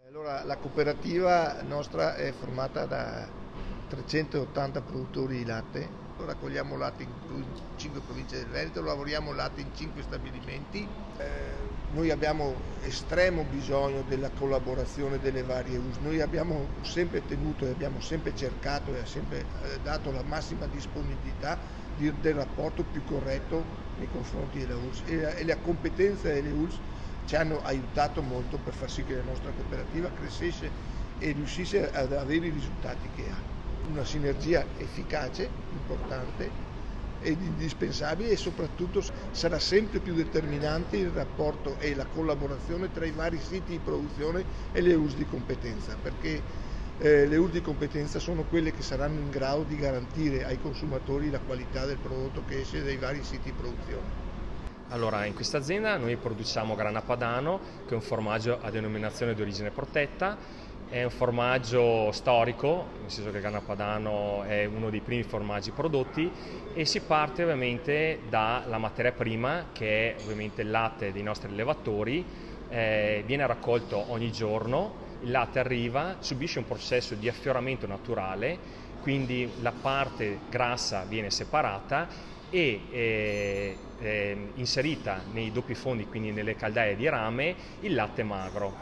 Allora, la cooperativa nostra è formata da 380 produttori di latte. Raccogliamo latte in 5 province del Veneto, lavoriamo latte in 5 stabilimenti. Noi abbiamo estremo bisogno della collaborazione delle varie US. Noi abbiamo sempre tenuto e abbiamo sempre cercato e ha sempre dato la massima disponibilità del rapporto più corretto nei confronti della ULSS e la competenza delle ULSS ci hanno aiutato molto per far sì che la nostra cooperativa crescesse e riuscisse ad avere i risultati che ha. Una sinergia efficace, importante ed indispensabile, e soprattutto sarà sempre più determinante il rapporto e la collaborazione tra i vari siti di produzione e le ULSS di competenza, perché le ULSS di competenza sono quelle che saranno in grado di garantire ai consumatori la qualità del prodotto che esce dai vari siti di produzione. Allora, in questa azienda noi produciamo Grana Padano, che è un formaggio a denominazione di origine protetta. È un formaggio storico, nel senso che Grana Padano è uno dei primi formaggi prodotti, e si parte ovviamente dalla materia prima, che è ovviamente il latte dei nostri allevatori. Viene raccolto ogni giorno, il latte arriva, subisce un processo di affioramento naturale, quindi la parte grassa viene separata e inserita nei doppi fondi, quindi nelle caldaie di rame, il latte magro.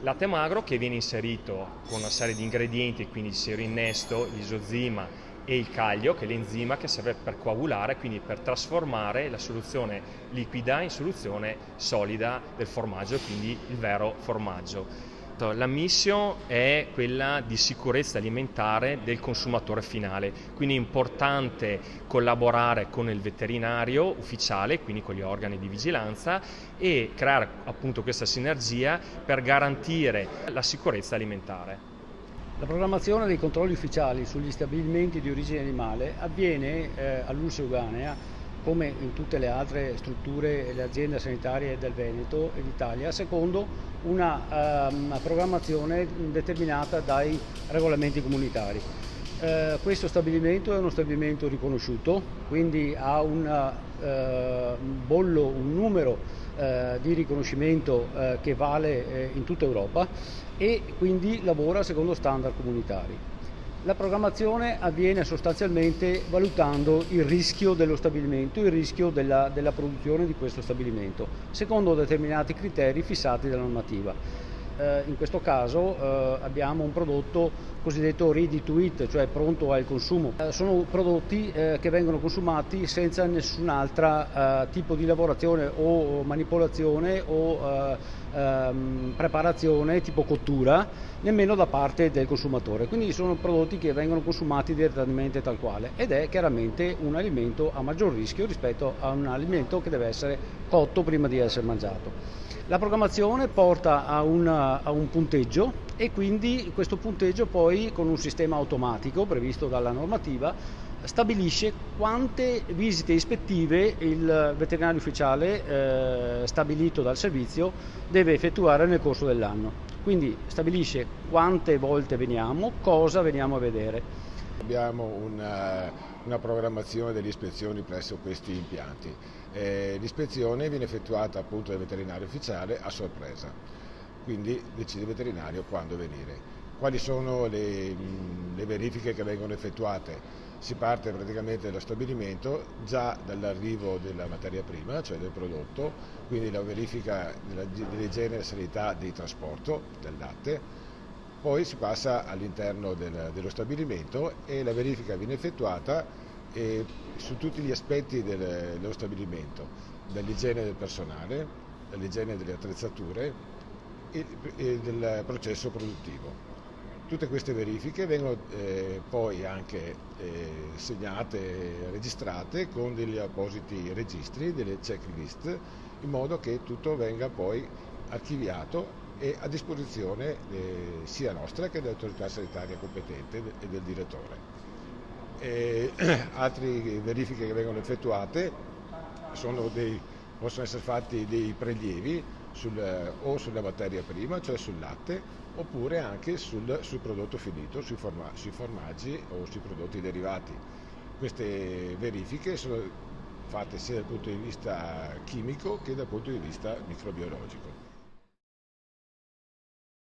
Latte magro che viene inserito con una serie di ingredienti, quindi il siero innesto, l'isozima e il caglio, che è l'enzima che serve per coagulare, quindi per trasformare la soluzione liquida in soluzione solida del formaggio, quindi il vero formaggio. La mission è quella di sicurezza alimentare del consumatore finale, quindi è importante collaborare con il veterinario ufficiale, quindi con gli organi di vigilanza, e creare appunto questa sinergia per garantire la sicurezza alimentare. La programmazione dei controlli ufficiali sugli stabilimenti di origine animale avviene all'ULSS Euganea, come in tutte le altre strutture e le aziende sanitarie del Veneto e d'Italia, secondo una programmazione determinata dai regolamenti comunitari. Questo stabilimento è uno stabilimento riconosciuto, quindi ha un numero di riconoscimento che vale in tutta Europa, e quindi lavora secondo standard comunitari. La programmazione avviene sostanzialmente valutando il rischio dello stabilimento, il rischio della produzione di questo stabilimento, secondo determinati criteri fissati dalla normativa. In questo caso abbiamo un prodotto cosiddetto ready to eat, cioè pronto al consumo. Sono prodotti che vengono consumati senza nessun altro tipo di lavorazione o manipolazione o preparazione tipo cottura, nemmeno da parte del consumatore. Quindi sono prodotti che vengono consumati direttamente tal quale, ed è chiaramente un alimento a maggior rischio rispetto a un alimento che deve essere cotto prima di essere mangiato. La programmazione porta a un punteggio, e quindi questo punteggio poi, con un sistema automatico previsto dalla normativa, stabilisce quante visite ispettive il veterinario ufficiale stabilito dal servizio deve effettuare nel corso dell'anno. Quindi stabilisce quante volte veniamo, cosa veniamo a vedere. Abbiamo una programmazione delle ispezioni presso questi impianti. L'ispezione viene effettuata appunto dal veterinario ufficiale a sorpresa, quindi decide il veterinario quando venire. Quali sono le verifiche che vengono effettuate? Si parte praticamente dallo stabilimento già dall'arrivo della materia prima, cioè del prodotto, quindi la verifica dell'igiene e della sanità di trasporto del latte. Poi si passa all'interno dello stabilimento e la verifica viene effettuata su tutti gli aspetti dello stabilimento, dall'igiene del personale, dall'igiene delle attrezzature e del processo produttivo. Tutte queste verifiche vengono poi anche segnate e registrate con degli appositi registri, delle checklist, in modo che tutto venga poi archiviato e a disposizione sia nostra che dell'autorità sanitaria competente e del direttore. Altre verifiche che vengono effettuate possono essere fatti dei prelievi o sulla materia prima, cioè sul latte, oppure anche sul prodotto finito, sui formaggi o sui prodotti derivati. Queste verifiche sono fatte sia dal punto di vista chimico che dal punto di vista microbiologico.